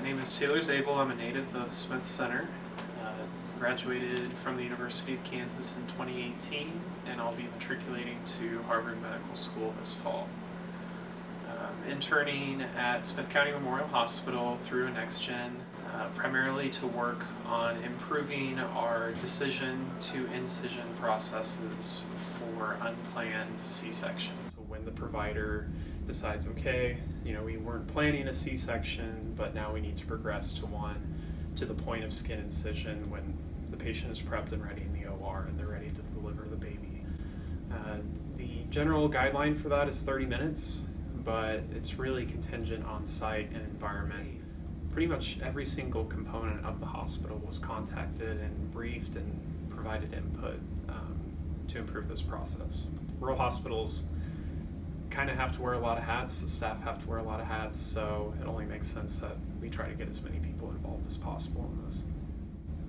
name is Taylor Zabel. I'm a native of Smith Center. Graduated from the University of Kansas in 2018, and I'll be matriculating to Harvard Medical School this fall. Interning at Smith County Memorial Hospital through a Nex-Gen, primarily to work on improving our decision to incision processes for unplanned C-sections. So when the provider decides, okay, we weren't planning a C-section, but now we need to progress to one, to the point of skin incision when the patient is prepped and ready in the OR and they're ready to deliver the baby. The general guideline for that is 30 minutes, but it's really contingent on site and environment. Pretty much every single component of the hospital was contacted and briefed and provided input to improve this process. Rural hospitals kind of have to wear a lot of hats, the staff have to wear a lot of hats, so it only makes sense that we try to get as many people involved as possible in this.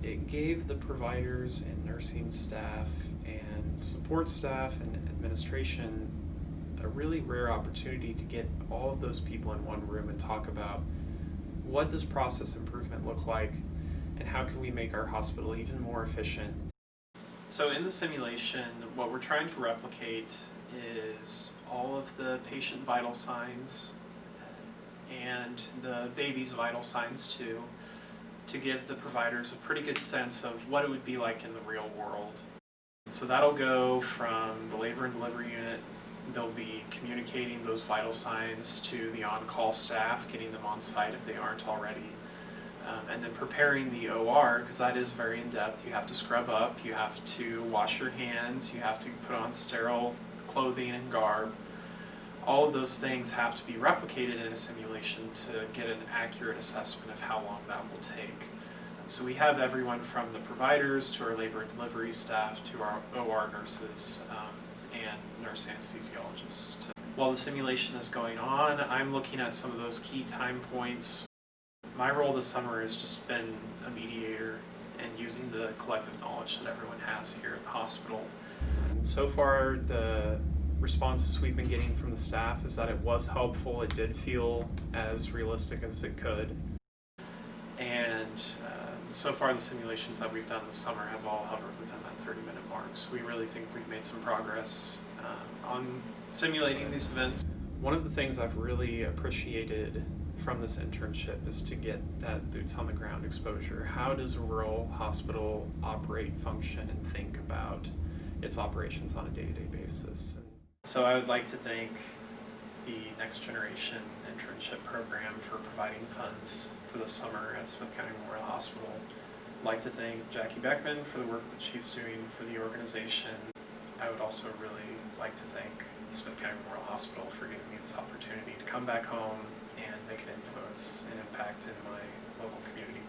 It gave the providers and nursing staff and support staff and administration a really rare opportunity to get all of those people in one room and talk about what does process improvement look like and how can we make our hospital even more efficient. So in the simulation, what we're trying to replicate is all of the patient vital signs and the baby's vital signs too, to give the providers a pretty good sense of what it would be like in the real world. So that'll go from the labor and delivery unit. They'll be communicating those vital signs to the on-call staff, getting them on site if they aren't already. And then preparing the OR, because that is very in-depth. You have to scrub up, you have to wash your hands, you have to put on sterile clothing and garb. All of those things have to be replicated in a simulation to get an accurate assessment of how long that will take. So we have everyone from the providers to our labor and delivery staff to our OR nurses and nurse anesthesiologists. While the simulation is going on, I'm looking at some of those key time points. My role this summer has just been a mediator and using the collective knowledge that everyone has here at the hospital. And so far, the responses we've been getting from the staff is that it was helpful. It did feel as realistic as it could. And so far the simulations that we've done this summer have all hovered within that 30-minute mark. So we really think we've made some progress on simulating these events. One of the things I've really appreciated from this internship is to get that boots on the ground exposure. How does a rural hospital operate, function, and think about its operations on a day-to-day basis? So I would like to thank the Nex-Generation Internship Program for providing funds for the summer at Smith County Memorial Hospital. I'd like to thank Jackie Beckman for the work that she's doing for the organization. I would also really like to thank Smith County Memorial Hospital for giving me this opportunity to come back home and make an influence and impact in my local community.